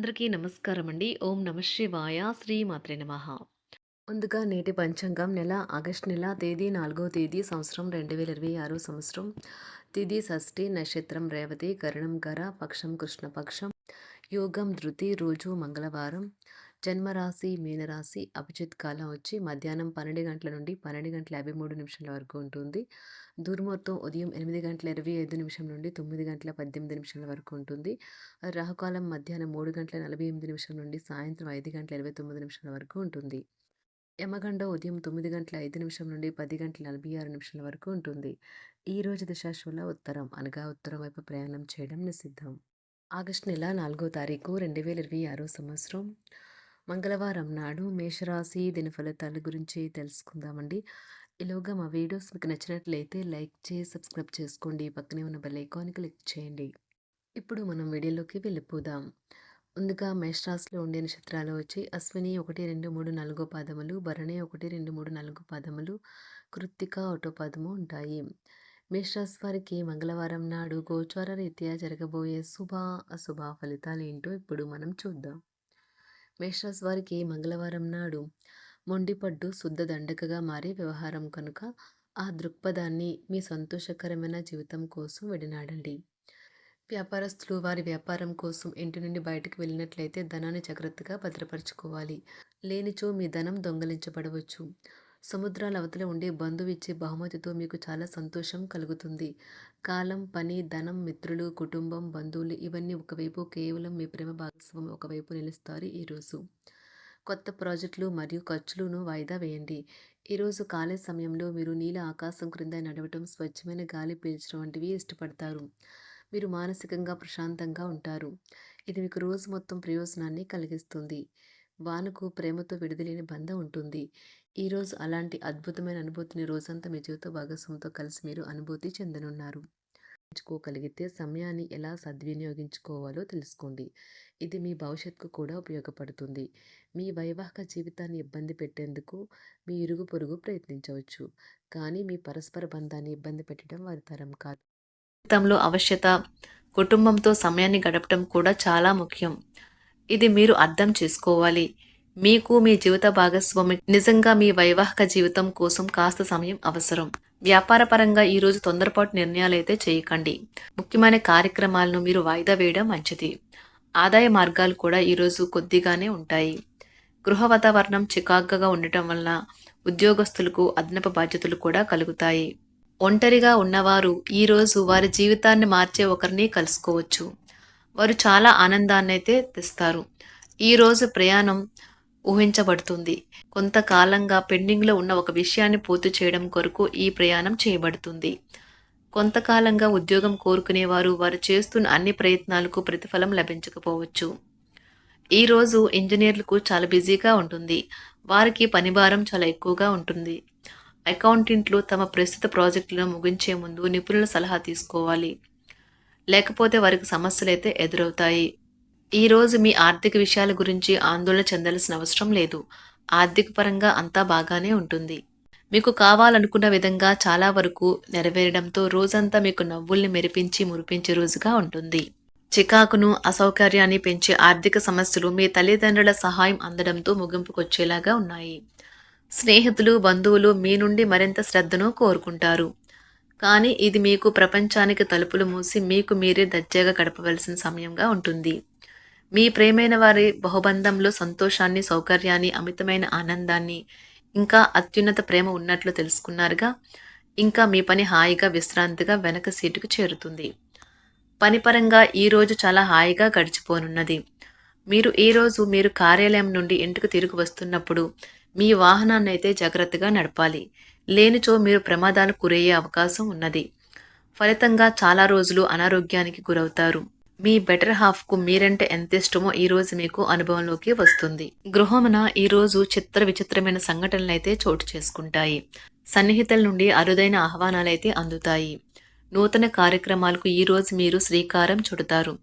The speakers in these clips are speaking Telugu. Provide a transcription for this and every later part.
అందరికీ నమస్కారం అండి. ఓం నమ శివాయ. శ్రీ మాత్రే నమః. ముందుగా నేటి పంచాంగం నెల ఆగస్టు నెల తేదీ 4వ తేదీ సంవత్సరం 2026 సంవత్సరం. తిథి షష్ఠి, నక్షత్రం రేవతి, కరణం గర, పక్షం కృష్ణపక్షం, యోగం ధృతి, రోజు మంగళవారం, జన్మరాశి మీనరాశి, అభిజిత్ కాలం వచ్చి మధ్యాహ్నం 12 గంటల నుండి 12 గంటల 53 నిమిషాల వరకు ఉంటుంది. దుర్ముహూర్తం ఉదయం 8 గంటల 25 నిమిషం నుండి 9 గంటల 18 నిమిషాల వరకు ఉంటుంది. రాహుకాలం మధ్యాహ్నం 3 గంటల 48 నిమిషం నుండి సాయంత్రం 5 గంటల 29 నిమిషాల వరకు ఉంటుంది. యమగండ ఉదయం 9 గంటల 5 నిమిషం నుండి 10 గంటల 46 నిమిషాల వరకు ఉంటుంది. ఈ రోజు దశాశూల ఉత్తరం అనగా ఉత్తరం వైపు ప్రయాణం చేయడం నిషిద్ధం. ఆగస్టు నెల 4వ తారీఖు 2026 సంవత్సరం మంగళవారం నాడు మేషరాశి దినఫలితాల గురించి తెలుసుకుందామండి. ఈలోగా మా వీడియోస్ మీకు నచ్చినట్లయితే లైక్ చేసి సబ్స్క్రైబ్ చేసుకోండి. పక్కనే ఉన్న బెల్ ఐకాన్ క్లిక్ చేయండి. ఇప్పుడు మనం వీడియోలోకి వెళ్ళిపోదాం. ముందుగా మేషరాశిలో ఉండే నక్షత్రాలు వచ్చి అశ్విని 1, 2, 3, 4 పాదములు, భరణి 1, 2, 3, 4 పాదములు, కృత్తిక 1 పాదము ఉంటాయి. మేషరాశి వారికి మంగళవారం నాడు గోచార రీత్యా జరగబోయే శుభ అశుభ ఫలితాలు ఏంటో ఇప్పుడు మనం చూద్దాం. మేషరాశి వారికి మంగళవారం నాడు మొండిపడ్డు శుద్ధ దండకగా మారే వ్యవహారం కనుక ఆ దృక్పథాన్ని మీ సంతోషకరమైన జీవితం కోసం విడనాడండి. వ్యాపారస్తులు వారి వ్యాపారం కోసం ఇంటి నుండి బయటకు వెళ్ళినట్లయితే ధనాన్ని జాగ్రత్తగా భద్రపరచుకోవాలి. లేనిచో మీ ధనం దొంగలించబడవచ్చు. సముద్రాల అవతల ఉండే బంధువు ఇచ్చే బహుమతితో మీకు చాలా సంతోషం కలుగుతుంది. కాలం, పని, ధనం, మిత్రులు, కుటుంబం, బంధువులు ఇవన్నీ ఒకవైపు, కేవలం మీ ప్రేమ భాగస్వామి ఒకవైపు నిలుస్తారు ఈరోజు. కొత్త ప్రాజెక్టులు మరియు ఖర్చులను వాయిదా వేయండి. ఈరోజు ఖాళీ సమయంలో మీరు నీల ఆకాశం క్రింద నడవటం, స్వచ్ఛమైన గాలి పీల్చడం వంటివి ఇష్టపడతారు. మీరు మానసికంగా ప్రశాంతంగా ఉంటారు. ఇది మీకు రోజు మొత్తం ప్రయోజనాన్ని కలిగిస్తుంది. వానకు ప్రేమతో విడుదలైన బంధం ఉంటుంది. ఈరోజు అలాంటి అద్భుతమైన అనుభూతిని రోజంతా మీ జీవిత భాగస్వామితో కలిసి మీరు అనుభూతి చెందనున్నారు. ఎంచుకోగలిగితే సమయాన్ని ఎలా సద్వినియోగించుకోవాలో తెలుసుకోండి. ఇది మీ భవిష్యత్తుకు కూడా ఉపయోగపడుతుంది. మీ వైవాహిక జీవితాన్ని ఇబ్బంది పెట్టేందుకు మీ ఇరుగు పొరుగు ప్రయత్నించవచ్చు. కానీ మీ పరస్పర బంధాన్ని ఇబ్బంది పెట్టడం వారి తరం కాదు. జీవితంలో ఆవశ్యత కుటుంబంతో సమయాన్ని గడపడం కూడా చాలా ముఖ్యం. ఇది మీరు అర్థం చేసుకోవాలి. మీకు మీ జీవిత భాగస్వామి నిజంగా మీ వైవాహిక జీవితం కోసం కాస్త సమయం అవసరం. వ్యాపారపరంగా ఈరోజు తొందరపాటు నిర్ణయాలైతే చేయకండి. ముఖ్యమైన కార్యక్రమాలను మీరు వాయిదా వేయడం మంచిది. ఆదాయ మార్గాలు కూడా ఈరోజు కొద్దిగానే ఉంటాయి. గృహ వాతావరణం చికాకుగా ఉండటం వల్ల ఉద్యోగస్తులకు అదనపు బాధ్యతలు కూడా కలుగుతాయి. ఒంటరిగా ఉన్నవారు ఈరోజు వారి జీవితాన్ని మార్చే ఒకరిని కలుసుకోవచ్చు. వారు చాలా ఆనందాన్ని అయితే తెస్తారు. ఈరోజు ప్రయాణం ఊహించబడుతుంది. కొంతకాలంగా పెండింగ్లో ఉన్న ఒక విషయాన్ని పూర్తి చేయడం కొరకు ఈ ప్రయాణం చేయబడుతుంది. కొంతకాలంగా ఉద్యోగం కోరుకునేవారు వారు చేస్తున్న అన్ని ప్రయత్నాలకు ప్రతిఫలం లభించకపోవచ్చు. ఈరోజు ఇంజనీర్లకు చాలా బిజీగా ఉంటుంది. వారికి పనిభారం చాలా ఎక్కువగా ఉంటుంది. అకౌంటెంట్లు తమ ప్రస్తుత ప్రాజెక్టులను ముగించే ముందు నిపుణుల సలహా తీసుకోవాలి. లేకపోతే వారికి సమస్యలు అయితే ఎదురవుతాయి. ఈరోజు మీ ఆర్థిక విషయాల గురించి ఆందోళన చెందాల్సిన అవసరం లేదు. ఆర్థిక పరంగా అంతా బాగానే ఉంటుంది. మీకు కావాలనుకున్న విధంగా చాలా వరకు నెరవేరడంతో రోజంతా మీకు నవ్వుల్ని మెరిపించి మురిపించే రోజుగా ఉంటుంది. చికాకును, అసౌకర్యాన్ని పెంచే ఆర్థిక సమస్యలు మీ తల్లిదండ్రుల సహాయం అందడంతో ముగింపుకొచ్చేలాగా ఉన్నాయి. స్నేహితులు, బంధువులు మీ నుండి మరింత శ్రద్ధను కోరుకుంటారు. కానీ ఇది మీకు ప్రపంచానికి తలుపులు మూసి మీకు మీరే దర్జాగా గడపవలసిన సమయంగా ఉంటుంది. మీ ప్రేమైన వారి బహుబంధంలో సంతోషాన్ని, సౌకర్యాన్ని, అమితమైన ఆనందాన్ని, ఇంకా అత్యున్నత ప్రేమ ఉన్నట్లు తెలుసుకున్నారుగా. ఇంకా మీ పని హాయిగా విశ్రాంతిగా వెనక సీటుకు చేరుతుంది. పనిపరంగా ఈరోజు చాలా హాయిగా గడిచిపోనున్నది. మీరు కార్యాలయం నుండి ఇంటికి తిరిగి వస్తున్నప్పుడు మీ వాహనాన్ని అయితే జాగ్రత్తగా నడపాలి. లేనిచో మీరు ప్రమాదాలకు గురయ్యే అవకాశం ఉన్నది. ఫలితంగా చాలా రోజులు అనారోగ్యానికి గురవుతారు. మీ బెటర్ హాఫ్కు మీరంటే ఎంత ఇష్టమో ఈరోజు మీకు అనుభవంలోకి వస్తుంది. గృహమున ఈరోజు చిత్ర విచిత్రమైన సంఘటనలు అయితే చోటు చేసుకుంటాయి. సన్నిహితుల నుండి అరుదైన ఆహ్వానాలైతే అందుతాయి. నూతన కార్యక్రమాలకు ఈరోజు మీరు శ్రీకారం చుడతారు.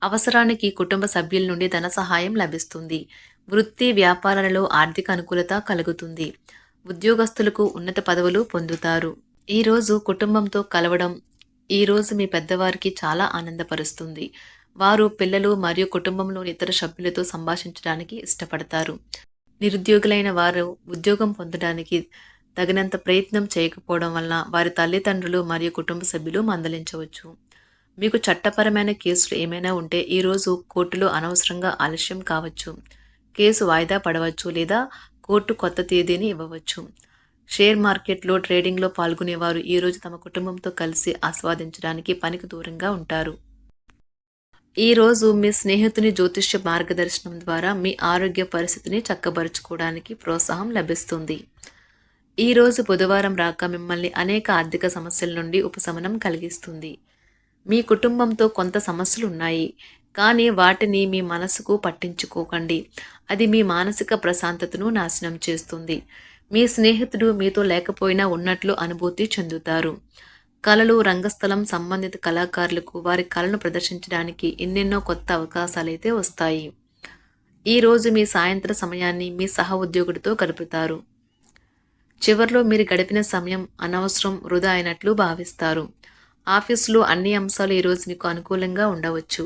అవసరానికి కుటుంబ సభ్యుల నుండి ధన సహాయం లభిస్తుంది. వృత్తి వ్యాపారాలలో ఆర్థిక అనుకూలత కలుగుతుంది. ఉద్యోగస్తులకు ఉన్నత పదవులు పొందుతారు. ఈరోజు కుటుంబంతో కలవడం ఈరోజు మీ పెద్దవారికి చాలా ఆనందపరుస్తుంది. వారు పిల్లలు మరియు కుటుంబంలోని ఇతర సభ్యులతో సంభాషించడానికి ఇష్టపడతారు. నిరుద్యోగులైన వారు ఉద్యోగం పొందడానికి తగినంత ప్రయత్నం చేయకపోవడం వలన వారి తల్లిదండ్రులు మరియు కుటుంబ సభ్యులు మందలించవచ్చు. మీకు చట్టపరమైన కేసులు ఏమైనా ఉంటే ఈరోజు కోర్టులో అనవసరంగా ఆలస్యం కావచ్చు. కేసు వాయిదా పడవచ్చు లేదా కోర్టు కొత్త తేదీని ఇవ్వవచ్చు. షేర్ మార్కెట్లో ట్రేడింగ్లో పాల్గొనేవారు ఈరోజు తమ కుటుంబంతో కలిసి ఆస్వాదించడానికి పనికి దూరంగా ఉంటారు. ఈరోజు మీ స్నేహితుని జ్యోతిష్య మార్గదర్శనం ద్వారా మీ ఆరోగ్య పరిస్థితిని చక్కబరుచుకోవడానికి ప్రోత్సాహం లభిస్తుంది. ఈరోజు బుధవారం రాక మిమ్మల్ని అనేక ఆర్థిక సమస్యల నుండి ఉపశమనం కలిగిస్తుంది. మీ కుటుంబంతో కొంత సమస్యలు ఉన్నాయి, కానీ వాటిని మీ మనసుకు పట్టించుకోకండి. అది మీ మానసిక ప్రశాంతతను నాశనం చేస్తుంది. మీ స్నేహితుడు మీతో లేకపోయినా ఉన్నట్లు అనుభూతి చెందుతారు. కళలు, రంగస్థలం సంబంధిత కళాకారులకు వారి కళను ప్రదర్శించడానికి ఎన్నెన్నో కొత్త అవకాశాలైతే వస్తాయి. ఈరోజు మీ సాయంత్ర సమయాన్ని మీ సహ ఉద్యోగుడితో గడుపుతారు. చివర్లో మీరు గడిపిన సమయం అనవసరం, వృధా అయినట్లు భావిస్తారు. ఆఫీసులో అన్ని అంశాలు ఈరోజు మీకు అనుకూలంగా ఉండవచ్చు.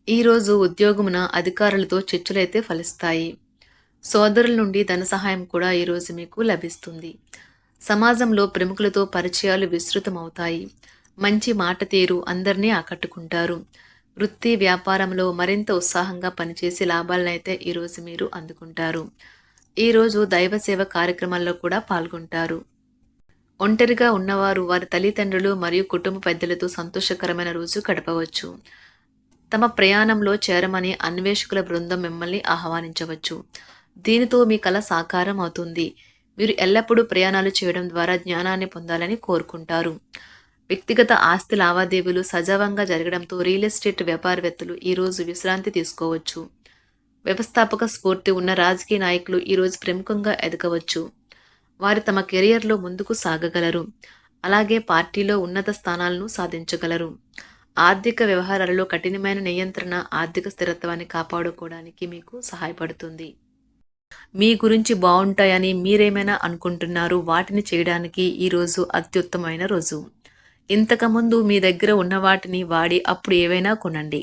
ఈరోజు ఉద్యోగమున అధికారులతో చర్చలైతే ఫలిస్తాయి. సోదరుల నుండి ధన సహాయం కూడా ఈరోజు మీకు లభిస్తుంది. సమాజంలో ప్రముఖులతో పరిచయాలు విస్తృతమవుతాయి. మంచి మాట తీరు అందరినీ ఆకట్టుకుంటారు. వృత్తి వ్యాపారంలో మరింత ఉత్సాహంగా పనిచేసి లాభాలనైతే ఈరోజు మీరు అందుకుంటారు. ఈరోజు దైవ సేవ కార్యక్రమాల్లో కూడా పాల్గొంటారు. ఒంటరిగా ఉన్నవారు వారి తల్లిదండ్రులు మరియు కుటుంబ పెద్దలతో సంతోషకరమైన రోజు గడపవచ్చు. తమ ప్రయాణంలో చేరమని అన్వేషకుల బృందం మిమ్మల్ని ఆహ్వానించవచ్చు. దీనితో మీ కల సాకారం అవుతుంది. మీరు ఎల్లప్పుడూ ప్రయాణాలు చేయడం ద్వారా జ్ఞానాన్ని పొందాలని కోరుకుంటారు. వ్యక్తిగత ఆస్తి లావాదేవీలు సజావంగా జరగడంతో రియల్ ఎస్టేట్ వ్యాపారవేత్తలు ఈరోజు విశ్రాంతి తీసుకోవచ్చు. వ్యవస్థాపక స్ఫూర్తి ఉన్న రాజకీయ నాయకులు ఈరోజు ప్రముఖంగా ఎదగవచ్చు. వారు తమ కెరియర్లో ముందుకు సాగగలరు. అలాగే పార్టీలో ఉన్నత స్థానాలను సాధించగలరు. ఆర్థిక వ్యవహారాలలో కఠినమైన నియంత్రణ ఆర్థిక స్థిరత్వాన్ని కాపాడుకోవడానికి మీకు సహాయపడుతుంది. మీ గురించి బాగుంటాయని మీరేమైనా అనుకుంటున్నారు, వాటిని చేయడానికి ఈరోజు అత్యుత్తమైన రోజు. ఇంతకుముందు మీ దగ్గర ఉన్న వాటిని వాడి అప్పుడు ఏవైనా కొనండి.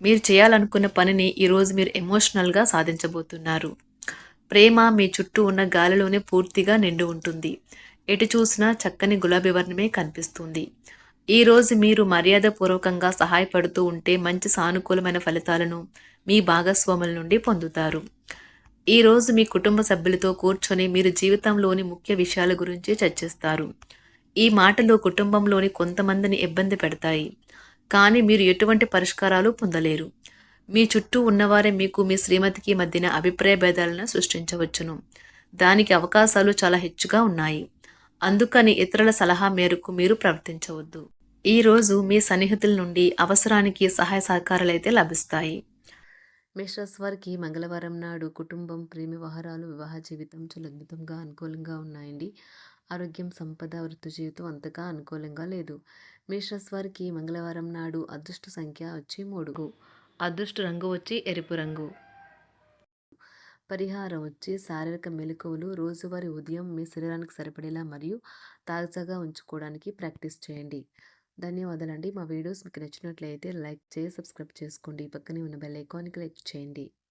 మీరు చేయాలనుకున్న పనిని ఈరోజు మీరు ఎమోషనల్గా సాధించబోతున్నారు. ప్రేమ మీ చుట్టూ ఉన్న గాలిలోనే పూర్తిగా నిండి ఉంటుంది. ఎటు చూసినా చక్కని గులాబీ వర్ణమే కనిపిస్తుంది. ఈరోజు మీరు మర్యాదపూర్వకంగా సహాయపడుతూ ఉంటే మంచి సానుకూలమైన ఫలితాలను మీ భాగస్వాముల నుండి పొందుతారు. ఈరోజు మీ కుటుంబ సభ్యులతో కూర్చొని మీరు జీవితంలోని ముఖ్య విషయాల గురించి చర్చిస్తారు. ఈ మాటలు కుటుంబంలోని కొంతమందిని ఇబ్బంది పెడతాయి, కానీ మీరు ఎటువంటి పరిష్కారాలు పొందలేరు. మీ చుట్టూ ఉన్నవారే మీకు మీ శ్రీమతికి మధ్యన అభిప్రాయ భేదాలను సృష్టించవచ్చును. దానికి అవకాశాలు చాలా హెచ్చుగా ఉన్నాయి. అందుకని ఇతరుల సలహా మేరకు మీరు ప్రవర్తించవద్దు. ఈరోజు మీ సన్నిహితుల నుండి అవసరానికి సహాయ సహకారాలైతే లభిస్తాయి. మేషరాశి వారికి మంగళవారం నాడు కుటుంబం, ప్రేమ వ్యవహారాలు, వివాహ జీవితం చాలా అద్భుతంగా అనుకూలంగా ఉన్నాయండి. ఆరోగ్యం, సంపద, వృత్తి జీవితం అంతగా అనుకూలంగా లేదు. మేషరాశి వారికి మంగళవారం నాడు అదృష్ట సంఖ్య వచ్చి 3, అదృష్ట రంగు వచ్చి ఎరుపు రంగు. పరిహారం వచ్చి శారీరక మెలకువలు రోజువారీ ఉదయం మీ శరీరానికి సరిపడేలా మరియు తాజాగా ఉంచుకోవడానికి ప్రాక్టీస్ చేయండి. ధన్యవాదాలండి. మా వీడియోస్ మీకు నచ్చినట్లయితే లైక్ చేసి సబ్స్క్రైబ్ చేసుకోండి. పక్కనే ఉన్న బెల్ ఐకాన్ క్లిక్ చేయండి.